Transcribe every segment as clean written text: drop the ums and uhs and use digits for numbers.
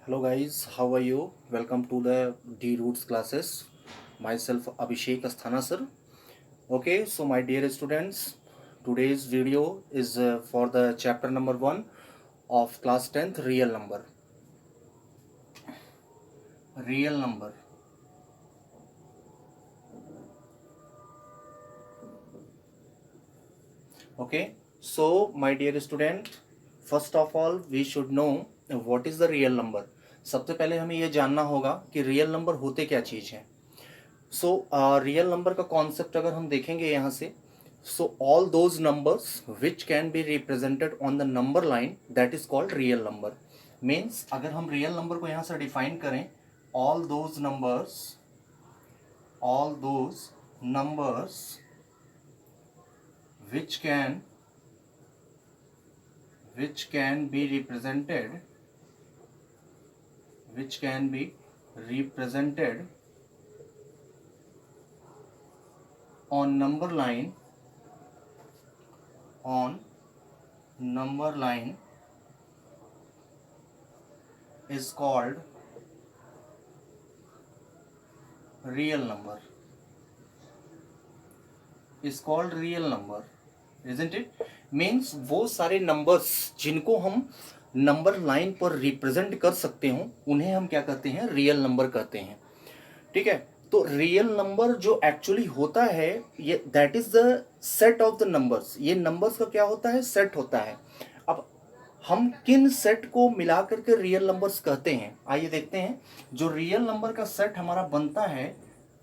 Hello guys, how are you? Welcome to the D Roots classes. Myself Abhishek Asthana sir. Okay, so my dear students, today's video is for the chapter number 1 of class 10th real number. Real number. Okay, so my dear student, first of all we should know what is the real number. सबसे पहले हमें ये जानना होगा कि real number होते क्या चीज़ है. सो रियल नंबर का कॉन्सेप्ट अगर हम देखेंगे यहाँ से, so all those numbers which can be represented on the number line that is called real number. Means अगर हम रियल नंबर को यहाँ से डिफाइन करें, all those numbers which can be represented on number line is called real number. Isn't it? Means वो सारे numbers जिनको हम नंबर लाइन पर रिप्रेजेंट कर सकते हो उन्हें हम क्या कहते हैं, रियल नंबर कहते हैं. ठीक है, तो रियल नंबर जो एक्चुअली होता है ये that is the set of the numbers. ये नंबर्स का क्या होता है, सेट होता है. अब हम किन सेट को मिला करके रियल नंबर्स कहते हैं, आइए देखते हैं. जो रियल नंबर का सेट हमारा बनता है,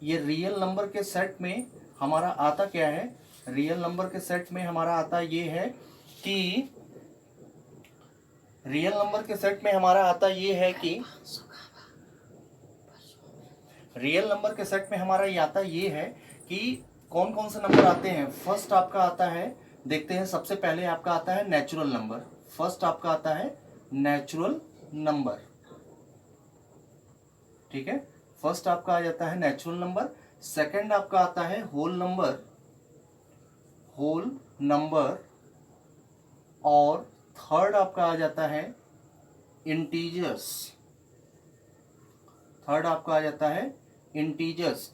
ये रियल नंबर के सेट में हमारा आता क्या है, रियल नंबर के सेट में हमारा आता ये है कि रियल नंबर के सेट में हमारा आता ये है कि रियल नंबर के सेट में हमारा ये आता ये है कि कौन कौन से नंबर आते हैं. फर्स्ट आपका आता है, देखते हैं, सबसे पहले आपका आता है नेचुरल नंबर. फर्स्ट आपका आता है नेचुरल नंबर. ठीक है, फर्स्ट आपका आ जाता है नेचुरल नंबर. सेकंड आपका आता है होल नंबर और थर्ड आपका आ जाता है इंटीजर्स.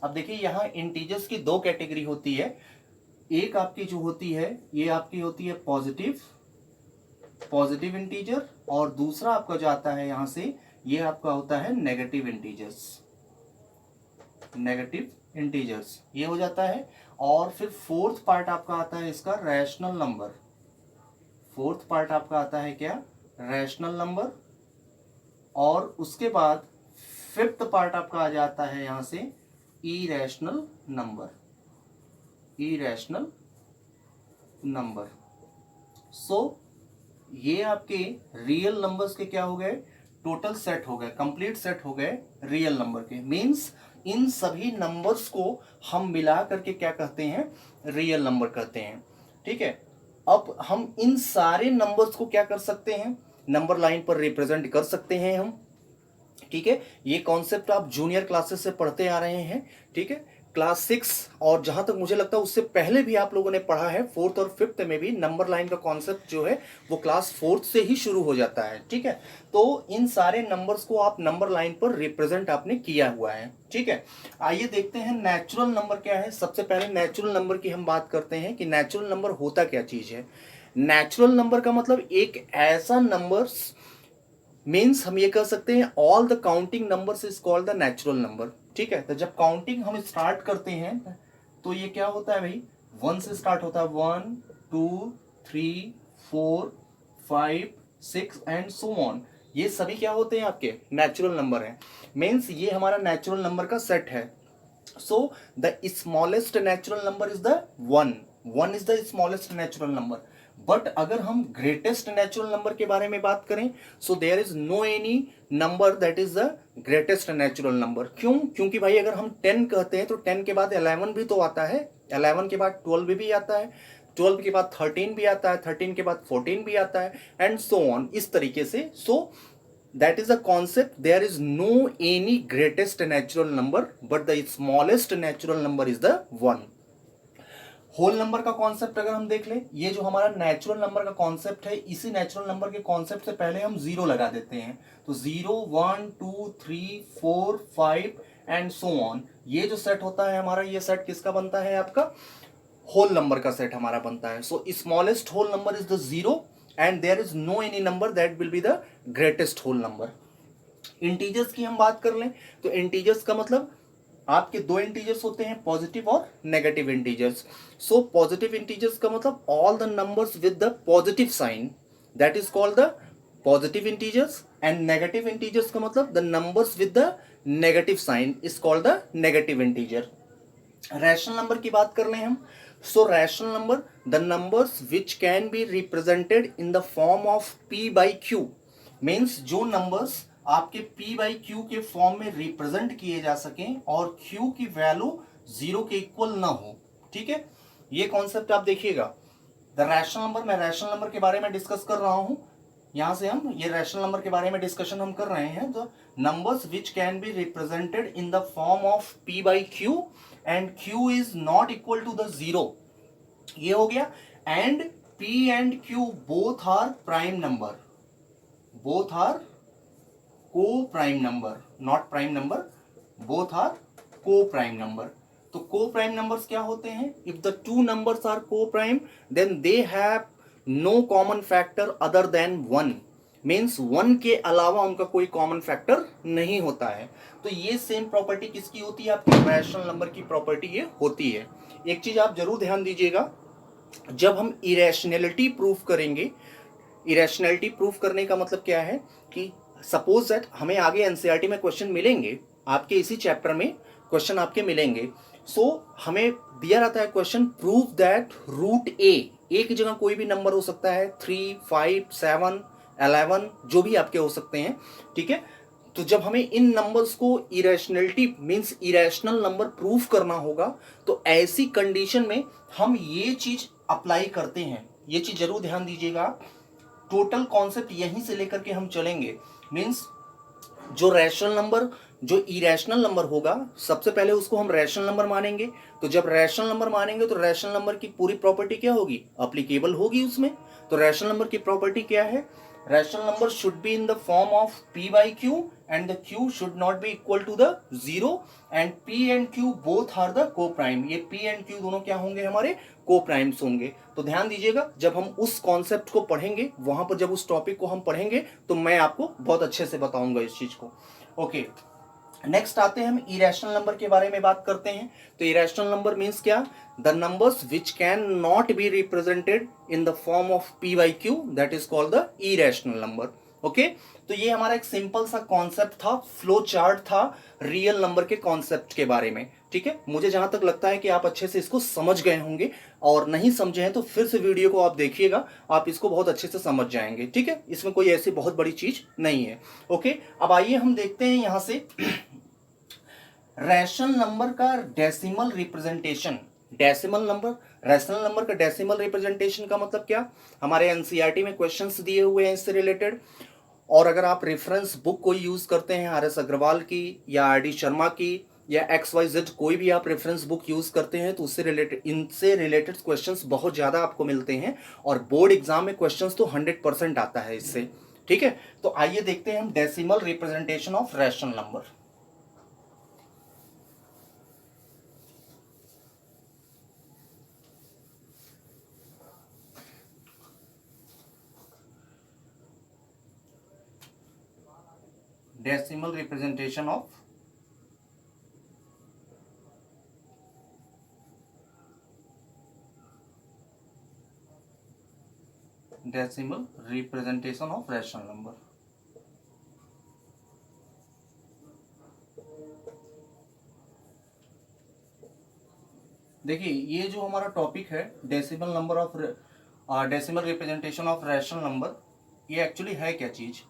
अब देखिए यहाँ इंटीजर्स की दो कैटेगरी होती है. एक आपकी जो होती है ये आपकी होती है पॉजिटिव इंटीजर, और दूसरा आपका जो आता है यहां से ये आपका होता है नेगेटिव इंटीजर्स. ये हो जाता है. और फिर फोर्थ पार्ट आपका आता है इसका रैशनल नंबर. फोर्थ पार्ट आपका आता है क्या, रैशनल नंबर. और उसके बाद फिफ्थ पार्ट आपका आ जाता है यहां से इरेशनल नंबर. सो ये आपके रियल नंबर्स के क्या हो गए, टोटल सेट हो गए, कंप्लीट सेट हो गए रियल नंबर के. मींस इन सभी नंबर्स को हम मिला करके क्या कहते हैं, रियल नंबर कहते हैं. ठीक है, अब हम इन सारे नंबर्स को क्या कर सकते हैं, नंबर लाइन पर रिप्रेजेंट कर सकते हैं हम. ठीक है, ये कॉन्सेप्ट आप जूनियर क्लासेस से पढ़ते आ रहे हैं. ठीक है, क्लास 6 और जहां तक मुझे लगता है उससे पहले भी आप लोगों ने पढ़ा है, फोर्थ और फिफ्थ में भी नंबर लाइन का कॉन्सेप्ट जो है वो क्लास फोर्थ से ही शुरू हो जाता है. ठीक है, तो इन सारे नंबर्स को आप नंबर लाइन पर रिप्रेजेंट आपने किया हुआ है. ठीक है, आइए देखते हैं नेचुरल नंबर क्या है. सबसे पहले नेचुरल नंबर की हम बात करते हैं कि नेचुरल नंबर होता क्या चीज है. नेचुरल नंबर का मतलब एक ऐसा नंबर, मीन्स हम ये कह सकते हैं all the counting numbers is called the natural number. ठीक है, तो जब काउंटिंग हम स्टार्ट करते हैं तो ये क्या होता है भाई, 1 से स्टार्ट होता है. 1 2 3 4 5 6 एंड सो ऑन. ये सभी क्या होते हैं, आपके नेचुरल नंबर हैं. मीन्स ये हमारा नेचुरल नंबर का सेट है. So the smallest natural number is the 1 is the smallest natural number. But अगर हम ग्रेटेस्ट नेचुरल नंबर के बारे में बात करें, so there is no any number that is the greatest natural number. क्यों, क्योंकि भाई अगर हम 10 कहते हैं तो 10 के बाद 11 भी तो आता है, 11 के बाद 12 भी आता है, 12 के बाद 13 भी आता है, 13 के बाद 14 भी आता है, एंड सो ऑन, इस तरीके से. सो that is the concept, there is no any greatest natural number but the smallest natural number is the 1. Whole number का कॉन्सेप्ट अगर हम देख लें, ये जो हमारा नेचुरल नंबर का कॉन्सेप्ट है, इसी नेचुरल नंबर के कॉन्सेप्ट से पहले हम जीरो लगा देते हैं। तो 0 1 2 3 4 5 एंड सो ऑन, ये जो सेट होता है हमारा, ये सेट किसका बनता है, आपका होल नंबर का सेट हमारा बनता है। So smallest whole number is the zero and there is no any number that will be the greatest whole number. Integers की हम बात कर लें तो इंटीजर्स का मतलब आपके दो इंटीजर्स होते हैं, पॉजिटिव और negative integers. So positive integers का मतलब all the numbers with the positive sign, that is called the positive integers. And negative integers का मतलब the numbers with the negative sign is called the negative integer. Rational number की बात कर लें हम, so rational number the numbers which can be represented in the form of p by q, means जो numbers आपके p by q के form में represent किए जा सकें और q की वैल्यू जीरो के इक्वल ना हो। ठीक है, ये कॉन्सेप्ट आप देखिएगा। द रैशनल नंबर, मैं रैशनल नंबर के बारे में डिस्कस कर रहा हूं, यहां से हम ये रैशनल नंबर के बारे में डिस्कशन हम कर रहे हैं। तो numbers which can be represented in the form of p by q and q is not equal to the zero, ये हो गया। And p and q both are prime number, both are co prime number, not prime number, both are co prime number. तो co prime numbers क्या होते हैं, if the two numbers are co prime then they have no common factor other then one, means one के अलावा उनका कोई common factor नहीं होता है। तो ये सेम प्रॉपर्टी किसकी होती है, आपकी रैशनल नंबर की प्रॉपर्टी ये होती है। एक चीज आप जरूर ध्यान दीजिएगा, जब हम इरेशनैलिटी प्रूफ करेंगे, इरेशनैलिटी प्रूफ करने का मतलब क्या है कि सपोज दैट हमें आगे एनसीईआरटी में क्वेश्चन मिलेंगे, आपके इसी चैप्टर में क्वेश्चन आपके मिलेंगे। सो हमें दिया रहता है क्वेश्चन, प्रूव दैट रूट ए की जगह कोई भी नंबर हो सकता है, 3 5 7 11 जो भी आपके हो सकते हैं। ठीक है, तो जब हमें इन नंबर्स को irrationality means irrational number proof करना होगा, तो ऐसी कंडीशन में हम ये चीज अप्लाई करते हैं। ये चीज जरूर ध्यान दीजिएगा, टोटल कॉन्सेप्ट यहीं से लेकर के हम चलेंगे। मींस जो रैशनल नंबर, जो इरेशनल नंबर होगा, सबसे पहले उसको हम रैशनल नंबर मानेंगे। तो जब रैशनल नंबर मानेंगे तो रैशनल नंबर की पूरी प्रॉपर्टी क्या होगी, अप्लीकेबल होगी उसमें। तो रैशनल नंबर की प्रॉपर्टी क्या है, rational number should be in the form of p by q and the q should not be equal to the zero and p and q both are the co prime. ये p and q दोनों क्या होंगे, हमारे को primes होंगे। तो ध्यान दीजिएगा, जब हम उस कॉन्सेप्ट को पढ़ेंगे, वहां पर जब उस टॉपिक को हम पढ़ेंगे तो मैं आपको बहुत अच्छे से बताऊंगा इस चीज को। ओके, नेक्स्ट आते हैं हम इरेशनल नंबर के बारे में बात करते हैं। तो इरेशनल नंबर मींस क्या, the numbers which can not be represented in the form of p by q, that is called the irrational number. Okay, तो ये हमारा एक सिंपल सा कॉन्सेप्ट था, फ्लो चार्ट था रियल नंबर के कॉन्सेप्ट के बारे में। ठीक है, मुझे जहां तक लगता है कि आप अच्छे से इसको समझ गए होंगे, और नहीं समझे हैं तो फिर से वीडियो को आप देखिएगा, आप इसको बहुत अच्छे से समझ जाएंगे। ठीक है, इसमें कोई ऐसी बहुत बड़ी चीज नहीं है। ओके, अब आइए हम देखते हैं यहां से रैशनल नंबर का decimal representation. Decimal number, rational number का डेसिमल रिप्रेजेंटेशन का मतलब क्या, हमारे एनसीईआरटी में क्वेश्चंस दिए हुए हैं इससे रिलेटेड। और अगर आप रेफरेंस बुक कोई यूज करते हैं, आर एस अग्रवाल की या आर डी शर्मा की या XYZ कोई भी आप रेफरेंस बुक यूज करते हैं, तो उससे रिलेटेड, इनसे रिलेटेड क्वेश्चंस बहुत ज्यादा आपको मिलते हैं, और बोर्ड एग्जाम में क्वेश्चंस तो 100% आता है इससे। ठीक है, तो आइए देखते हैं हम decimal representation of rational number. Decimal representation of decimal representation of rational number. देखिए, ये जो हमारा टॉपिक है decimal number of decimal representation of rational number, ये एक्चुअली है क्या चीज।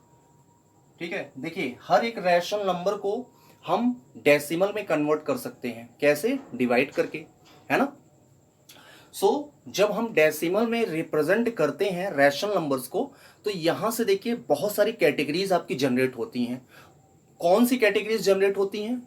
ठीक है, देखिए हर एक रैशनल नंबर को हम डेसिमल में कन्वर्ट कर सकते हैं, कैसे, डिवाइड करके, है ना। जब हम डेसिमल में रिप्रेजेंट करते हैं रैशनल नंबर्स को, तो यहां से देखिए बहुत सारी कैटेगरीज आपकी जनरेट होती हैं। कौन सी कैटेगरीज जनरेट होती हैं,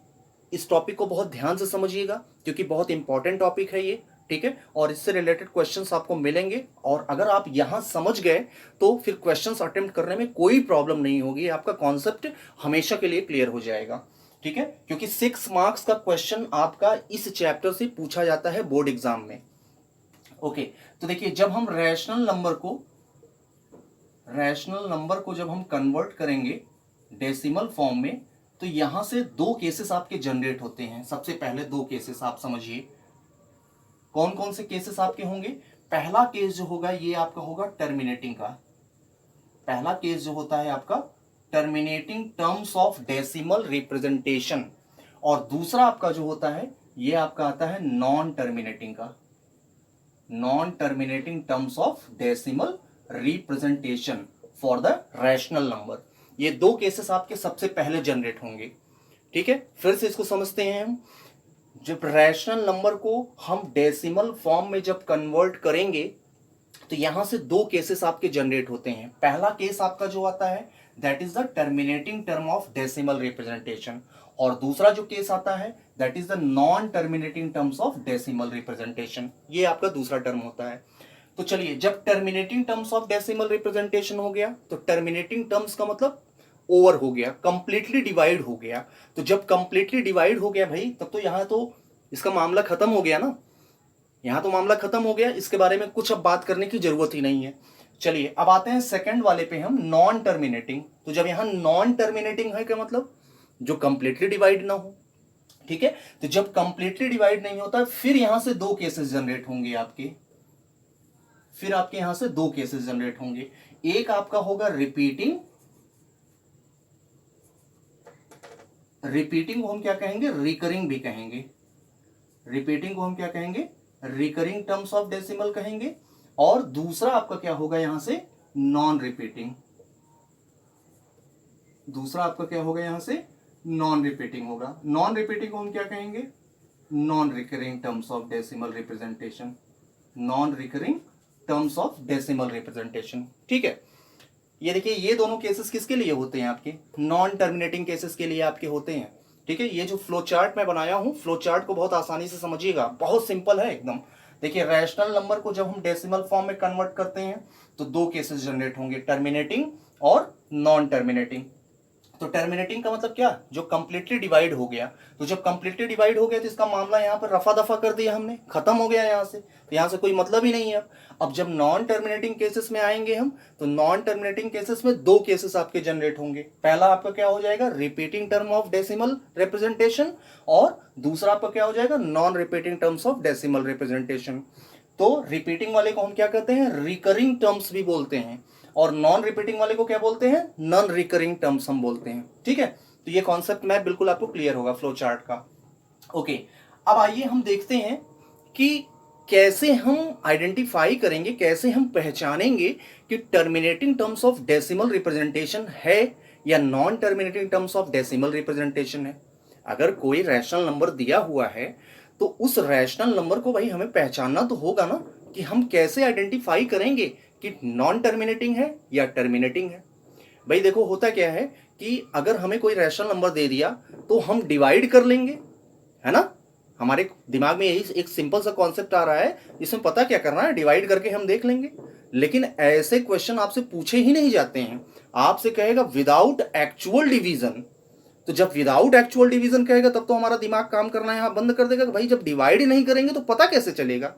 इस टॉपिक को बहुत ध्यान से समझिएगा, क्योंकि बहुत इंपॉर्टेंट टॉपिक है ये। ठीक है, और इससे रिलेटेड क्वेश्चंस आपको मिलेंगे, और अगर आप यहां समझ गए तो फिर क्वेश्चंस अटेम्प्ट करने में कोई प्रॉब्लम नहीं होगी, आपका कॉन्सेप्ट हमेशा के लिए क्लियर हो जाएगा। ठीक है, क्योंकि 6 मार्क्स का क्वेश्चन आपका इस चैप्टर से पूछा जाता है बोर्ड एग्जाम में। ओके, तो देखिए जब हम रैशनल नंबर को जब हम कन्वर्ट करेंगे डेसिमल फॉर्म में, तो यहां से दो केसेस आपके जनरेट होते हैं। सबसे पहले दो केसेस आप समझिए, कौन कौन से केसेस आपके होंगे। पहला केस जो होगा ये आपका होगा टर्मिनेटिंग का, पहला केस जो होता है आपका terminating terms of decimal representation, और दूसरा आपका जो होता है ये आपका आता है नॉन टर्मिनेटिंग का, non terminating terms of decimal representation for the rational number. ये दो केसेस आपके सबसे पहले जनरेट होंगे। ठीक है, फिर से इसको समझते हैं हम। जब रैशनल नंबर को हम डेसिमल फॉर्म में जब कन्वर्ट करेंगे तो यहां से दो केसेस आपके जनरेट होते हैं। पहला केस आपका जो आता है that is the terminating term of decimal representation, और दूसरा जो केस आता है that is the non terminating terms of decimal representation, ये आपका दूसरा टर्म होता है। तो चलिए, जब terminating terms of decimal representation हो गया तो टर्मिनेटिंग टर्म्स का मतलब ओवर हो गया, कंप्लीटली डिवाइड हो गया। तो जब कंप्लीटली डिवाइड हो गया भाई, तब तो यहां तो इसका मामला खत्म हो गया ना, यहां तो मामला खत्म हो गया, इसके बारे में कुछ अब बात करने की जरूरत ही नहीं है। चलिए अब आते हैं सेकंड वाले पे हम, नॉन टर्मिनेटिंग। तो जब यहां नॉन टर्मिनेटिंग है क्या मतलब जो कंप्लीटली डिवाइड ना हो। ठीक है, तो जब कंप्लीटली डिवाइड नहीं होता फिर यहां से दो केसेस जनरेट होंगे आपके, फिर आपके यहां से दो केसेस जनरेट होंगे। एक आपका होगा रिपीटिंग, रिपीटिंग को हम क्या कहेंगे, रिकरिंग भी कहेंगे। रिपीटिंग को हम क्या कहेंगे, रिकरिंग टर्म्स ऑफ डेसिमल कहेंगे। और दूसरा आपका क्या होगा यहां से नॉन रिपीटिंग, दूसरा आपका क्या होगा यहां से नॉन रिपीटिंग होगा। नॉन रिपीटिंग को हम क्या कहेंगे, non recurring terms of decimal representation, non recurring terms of decimal representation. ठीक है, ये देखिए ये दोनों केसेस किसके लिए होते हैं आपके, नॉन टर्मिनेटिंग केसेस के लिए आपके होते हैं। ठीक है, ये जो फ्लो चार्ट मैं बनाया हूं, फ्लो चार्ट को बहुत आसानी से समझिएगा, बहुत सिंपल है एकदम। देखिए रैशनल नंबर को जब हम डेसिमल फॉर्म में कन्वर्ट करते हैं तो दो केसेस जनरेट होंगे, टर्मिनेटिंग और नॉन टर्मिनेटिंग। तो टर्मिनेटिंग का मतलब क्या, जो कंप्लीटली डिवाइड हो गया। तो जब कंप्लीटली डिवाइड हो गया तो इसका मामला यहाँ पर रफा दफा कर दिया हमने, खत्म हो गया यहाँ से, तो यहाँ से कोई मतलब ही नहीं है। अब जब नॉन टर्मिनेटिंग केसेस में आएंगे हम, तो नॉन टर्मिनेटिंग केसेस में दो केसेस आपके जनरेट होंगे। पहला आपका क्या हो जाएगा, repeating term of decimal representation, और दूसरा आपका क्या हो जाएगा, non repeating terms of decimal representation. तो रिपीटिंग वाले को हम क्या कहते हैं, रिकरिंग टर्म्स भी बोलते हैं, और नॉन रिपीटिंग वाले को क्या बोलते हैं, नॉन रिकरिंग टर्म्स हम बोलते हैं। ठीक है, तो ये कॉन्सेप्ट मैप बिल्कुल आपको क्लियर होगा फ्लो चार्ट का। ओके, अब आइए हम देखते हैं कि कैसे हम आइडेंटिफाई करेंगे, कैसे हम पहचानेंगे कि terminating terms of decimal representation है या non terminating terms of decimal representation है। अगर कोई रैशनल नंबर दिया हुआ है तो उस रैशनल नंबर को भाई हमें पहचानना तो होगा ना, कि हम कैसे आइडेंटिफाई करेंगे कि नॉन टर्मिनेटिंग है या टर्मिनेटिंग है। भाई देखो होता क्या है कि अगर हमें कोई रैशनल नंबर दे दिया तो हम डिवाइड कर लेंगे, है ना, हमारे दिमाग में यही एक सिंपल सा कॉन्सेप्ट आ रहा है, इसमें पता क्या करना है, डिवाइड करके हम देख लेंगे। लेकिन ऐसे क्वेश्चन आपसे पूछे ही नहीं जाते हैं, आपसे कहेगा विदाउट एक्चुअल डिवीजन। तो जब विदाउट एक्चुअल डिवीजन कहेगा तब तो हमारा दिमाग काम करना यहाँ बंद कर देगा कि भाई जब डिवाइड ही नहीं करेंगे तो पता कैसे चलेगा।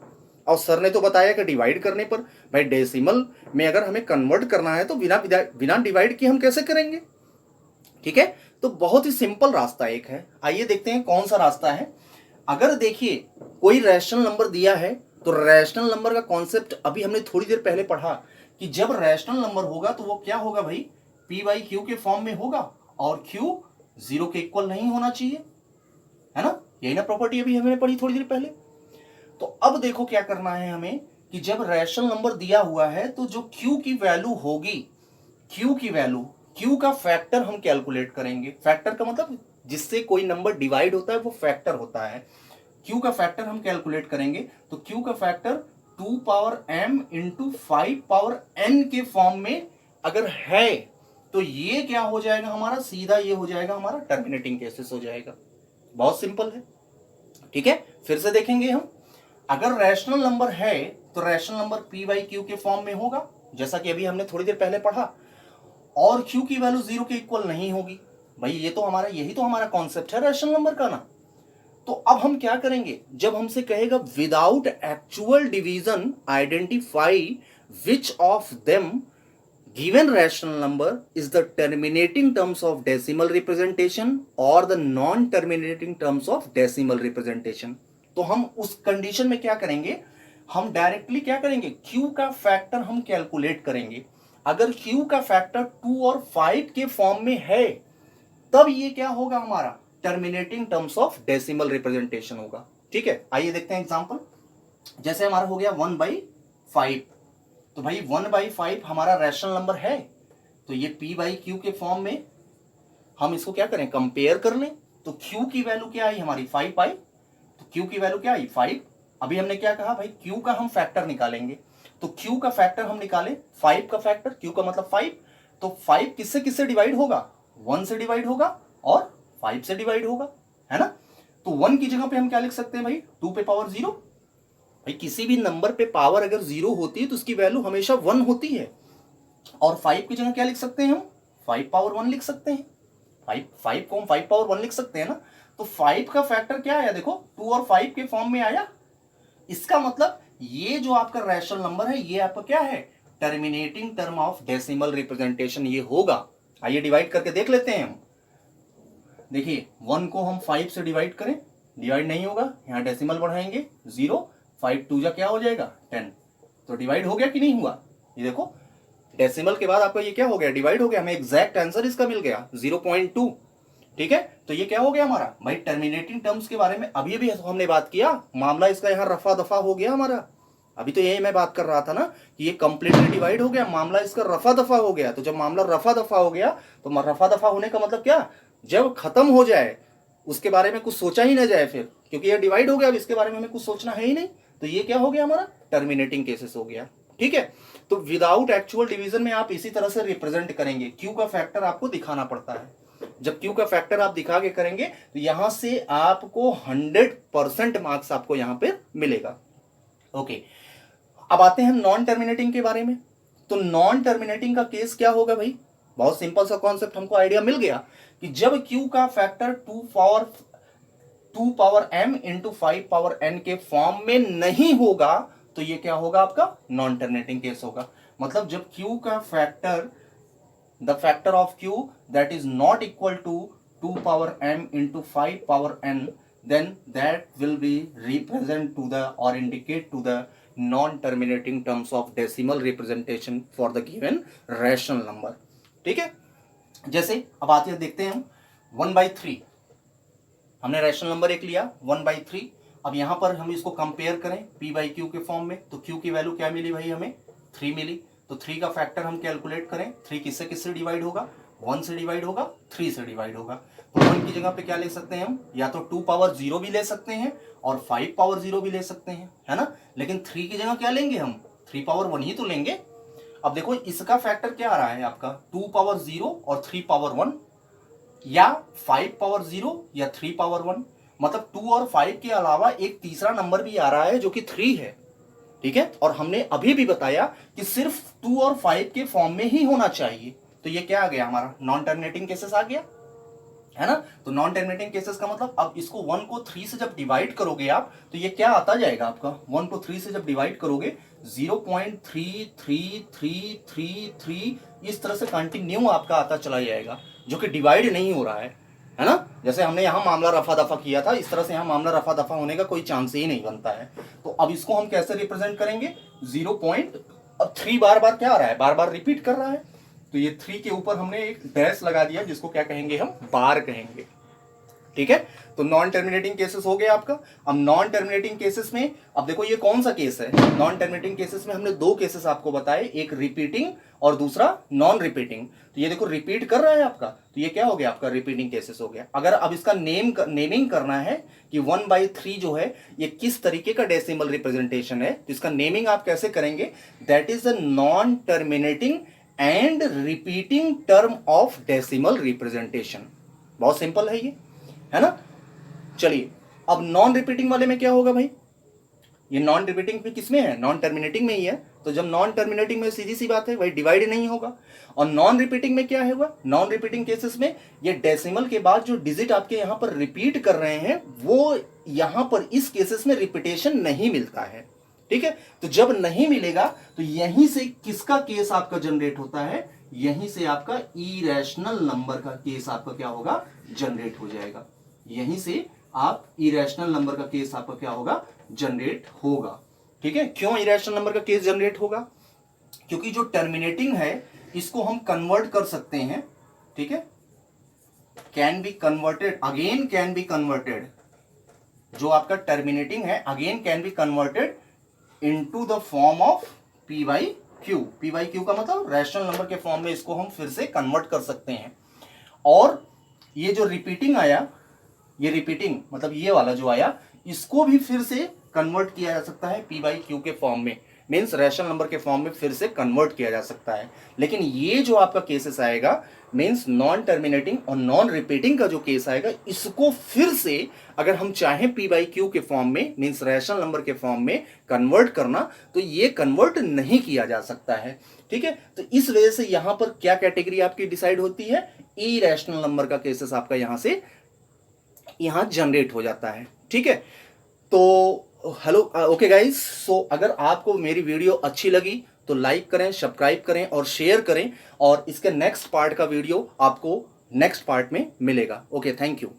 और सर ने तो बताया कि डिवाइड करने पर, भाई डेसिमल में अगर हमें कन्वर्ट करना है तो बिना बिना डिवाइड किए हम कैसे करेंगे। ठीक है, तो बहुत ही सिंपल रास्ता एक है, आइए देखते हैं कौन सा रास्ता है। अगर देखिए कोई रैशनल नंबर दिया है तो रैशनल नंबर का कॉन्सेप्ट अभी हमने थोड़ी देर पहले पढ़ा कि जब रैशनल नंबर होगा तो वो क्या होगा भाई, पी बाई क्यू के फॉर्म में होगा, और क्यू जीरो के इक्वल नहीं होना चाहिए, है ना, यही ना प्रॉपर्टी अभी हमने पढ़ी थोड़ी देर पहले। तो अब देखो क्या करना है हमें कि जब रैशनल नंबर दिया हुआ है तो जो Q की वैल्यू होगी, Q की वैल्यू, Q का फैक्टर हम कैलकुलेट करेंगे। फैक्टर का मतलब जिससे कोई नंबर डिवाइड होता है वो फैक्टर होता है। Q का फैक्टर हम कैलकुलेट करेंगे, तो Q का factor 2 power m into 5 power n के फॉर्म में अगर है तो ये क्या हो जाएगा हमारा, सीधा ये हो जाएगा हमारा टर्मिनेटिंग केसेस हो जाएगा। बहुत सिंपल है। ठीक है, फिर से देखेंगे हम। अगर रैशनल नंबर है तो rational number p by Q के फॉर्म में होगा, जैसा कि अभी हमने थोड़ी देर पहले पढ़ा, और q की वैल्यू 0 के इक्वल नहीं होगी। भाई ये तो हमारा, यही तो हमारा कॉन्सेप्ट है रैशनल नंबर का ना। तो अब हम क्या करेंगे, जब हमसे कहेगा without actual division identify which of them given rational number is the terminating terms of decimal representation और the non terminating terms of decimal representation. तो हम उस कंडीशन में क्या करेंगे, हम डायरेक्टली क्या करेंगे, q का फैक्टर हम कैलकुलेट करेंगे। अगर q का फैक्टर 2 और 5 के फॉर्म में है तब ये क्या होगा, हमारा terminating terms of decimal representation होगा। ठीक है, आइए देखते हैं एग्जांपल। जैसे हमारा हो गया 1/5, तो भाई 1/5 हमारा रैशनल नंबर है, तो ये p बाई क्यू के फॉर्म में हम इसको क्या करें, कंपेयर कर लें। तो q की वैल्यू क्या आई हमारी 5 आई, तो q की वैल्यू क्या आई 5। अभी हमने क्या कहा भाई, q का हम फैक्टर निकालेंगे, तो q का फैक्टर हम निकाले 5 का फैक्टर, q का मतलब 5, तो 5 किससे किससे डिवाइड होगा, 1 से डिवाइड होगा और 5 से डिवाइड होगा, है ना। तो 1 की जगह पे हम क्या लिख सकते हैं भाई, 2 पे पावर 0। भाई किसी भी नंबर पे पावर अगर 0 होती है तो उसकी वैल्यू हमेशा 1 होती है। और 5 की जगह क्या लिख सकते हैं हम, 5 पावर 1 लिख सकते हैं। 5 को हम 5 पावर 1 लिख सकते हैं ना। तो 5 का फैक्टर क्या आया, देखो 2 और 5 के फॉर्म में आया। इसका मतलब ये जो आपका रैशनल नंबर है ये आपका क्या है, terminating term of decimal representation ये होगा। आइए डिवाइड करके देख लेते हैं हम। देखिए 1 को हम 5 से डिवाइड करें, डिवाइड नहीं होगा, यहाँ डेसिमल बढ़ाएंगे 0, 5 2 जा क्या हो जाएगा 10, तो डिवाइड हो गया कि नहीं हुआ। ये देखो डेसिमल के बाद आपका ये क्या हो गया, डिवाइड हो गया, हमें एग्जैक्ट आंसर इसका मिल गया 0.2। ठीक है, तो ये क्या हो गया हमारा भाई, टर्मिनेटिंग टर्म्स के बारे में अभी अभी हमने बात किया, मामला इसका यहाँ रफा दफा हो गया हमारा। अभी तो यही मैं बात कर रहा था ना कि ये कंप्लीटली डिवाइड हो गया, मामला इसका रफा दफा हो गया। तो जब मामला रफा दफा हो गया तो रफा दफा होने का मतलब क्या, जब खत्म हो जाए उसके बारे में कुछ सोचा ही ना जाए फिर, क्योंकि ये डिवाइड हो गया, अब इसके बारे में हमें कुछ सोचना है ही नहीं। तो ये क्या हो गया हमारा, टर्मिनेटिंग केसेस हो गया। ठीक है, तो विदाउट एक्चुअल डिवीजन में आप इसी तरह से रिप्रेजेंट करेंगे, क्यू का फैक्टर आपको दिखाना पड़ता है। जब क्यू का फैक्टर आप दिखा के करेंगे तो यहां से आपको 100% मार्क्स आपको यहां पे मिलेगा। ओके, अब आते हैं नॉन टर्मिनेटिंग के बारे में। तो नॉन टर्मिनेटिंग का केस क्या होगा भाई, बहुत सिंपल सा कॉन्सेप्ट हमको आइडिया मिल गया कि जब क्यू का factor 2 power m into 5 power n के फॉर्म में नहीं होगा तो ये क्या होगा, आपका नॉन टर्मिनेटिंग केस होगा। मतलब जब क्यू का factor, the factor of q that is not equal to 2 power m into 5 power n, then that will be represent to the or indicate to the non-terminating terms of decimal representation for the given rational number। ठीक है, जैसे अब आते हैं देखते हैं हम 1/3, हमने रैशनल नंबर एक लिया 1/3। अब यहां पर हम इसको कंपेयर करें p बाई क्यू के फॉर्म में, तो q की वैल्यू क्या मिली भाई, हमें 3 मिली। तो 3 का फैक्टर हम कैलकुलेट करें, 3 किससे किससे डिवाइड होगा, 1 से डिवाइड होगा, 3 से डिवाइड होगा। तो 1 की जगह पे क्या ले सकते हैं हम, या तो 2 पावर 0 भी ले सकते हैं और 5 पावर 0 भी ले सकते हैं, है ना। लेकिन 3 की जगह क्या लेंगे हम, 3 पावर 1 ही तो लेंगे। अब देखो इसका फैक्टर क्या आ रहा है आपका, 2 पावर 0 और 3 पावर 1, या 5 पावर 0 या 3 पावर 1। मतलब 2 और 5 के अलावा एक तीसरा नंबर भी आ रहा है जो कि 3 है। ठीक है, और हमने अभी भी बताया कि सिर्फ 2 और 5 के फॉर्म में ही होना चाहिए। तो ये क्या आ गया हमारा, नॉन टर्मिनेटिंग केसेस आ गया, है ना। तो नॉन टर्मिनेटिंग केसेस का मतलब अब इसको 1 को 3 से जब डिवाइड करोगे आप तो ये क्या आता जाएगा आपका, 1 को 3 से जब डिवाइड करोगे 0.3333 इस तरह से कंटिन्यू आपका आता चला जाएगा, जो कि डिवाइड नहीं हो रहा है ना। जैसे हमने यहाँ मामला रफा दफा किया था, इस तरह से यहाँ मामला रफा दफा होने का कोई चांस ही नहीं बनता है। तो अब इसको हम कैसे रिप्रेजेंट करेंगे, 0.3 बार बार क्या आ रहा है, बार बार रिपीट कर रहा है, तो ये 3 के ऊपर हमने एक डैश लगा दिया जिसको क्या कहेंगे हम, बार कहेंगे। ठीक है, तो नॉन टर्मिनेटिंग केसेस हो गया आपका। अब नॉन टर्मिनेटिंग केसेस में, अब देखो ये कौन सा केस है, नॉन टर्मिनेटिंग केसेस में हमने 2 केसेस आपको बताए, एक रिपीटिंग और दूसरा नॉन रिपीटिंग। तो ये देखो रिपीट कर रहा है आपका, तो ये क्या हो गया आपका, रिपीटिंग केसेस हो गया। अगर अब इसका नेमिंग करना है कि 1/3 जो है ये किस तरीके का डेसिमल रिप्रेजेंटेशन है, तो इसका नेमिंग आप कैसे करेंगे, that is a non terminating and repeating term of decimal representation. बहुत सिंपल है ये, है ना। चलिए अब नॉन रिपीटिंग वाले में क्या होगा भाई, ये नॉन रिपीटिंग में किसमें है, नॉन टर्मिनेटिंग में ही है। तो जब नॉन टर्मिनेटिंग में सीधी सी बात है भाई डिवाइड नहीं होगा। और नॉन रिपीटिंग में क्या होगा, नॉन रिपीटिंग केसेस में ये डेसिमल के बाद जो डिजिट आपके यहां पर रिपीट कर रहे हैं वो यहां पर इस केसेस में रिपीटेशन नहीं मिलता है, ठीक है। तो जब नहीं मिलेगा तो यहीं से किसका केस आपका जनरेट होता है, यहीं से आपका इरेशनल नंबर का केस आपका क्या होगा, जनरेट हो जाएगा। यहीं से आप इरेशनल नंबर का केस आपका क्या होगा, जनरेट होगा, ठीक है। क्यों इरेशनल नंबर का केस जनरेट होगा, क्योंकि जो टर्मिनेटिंग है इसको हम कन्वर्ट कर सकते हैं, ठीक है, can be converted, again can be converted, जो आपका टर्मिनेटिंग है again can be converted into the form of P by Q. P by Q का मतलब रैशनल नंबर के फॉर्म में इसको हम फिर से कन्वर्ट कर सकते हैं। और ये जो रिपीटिंग आया, ये रिपीटिंग मतलब ये वाला जो आया, इसको भी फिर से कन्वर्ट किया जा सकता है पी बाई क्यू के फॉर्म में, मीन्स रैशनल नंबर के फॉर्म में फिर से कन्वर्ट किया जा सकता है। लेकिन ये जो आपका केसेस आएगा मीन्स नॉन टर्मिनेटिंग और नॉन रिपीटिंग का जो केस आएगा, इसको फिर से अगर हम चाहें पी बाई क्यू के फॉर्म में मीन्स रैशनल नंबर के फॉर्म में कन्वर्ट करना, तो ये कन्वर्ट नहीं किया जा सकता है, ठीक है। तो इस वजह से यहां पर क्या कैटेगरी आपकी डिसाइड होती है, इरेशनल नंबर का केसेस आपका यहां से यहां जनरेट हो जाता है, ठीक है। तो हेलो ओके गाइस, सो अगर आपको मेरी वीडियो अच्छी लगी तो लाइक करें, सब्सक्राइब करें और शेयर करें, और इसके नेक्स्ट पार्ट का वीडियो आपको नेक्स्ट पार्ट में मिलेगा। Okay, thank you.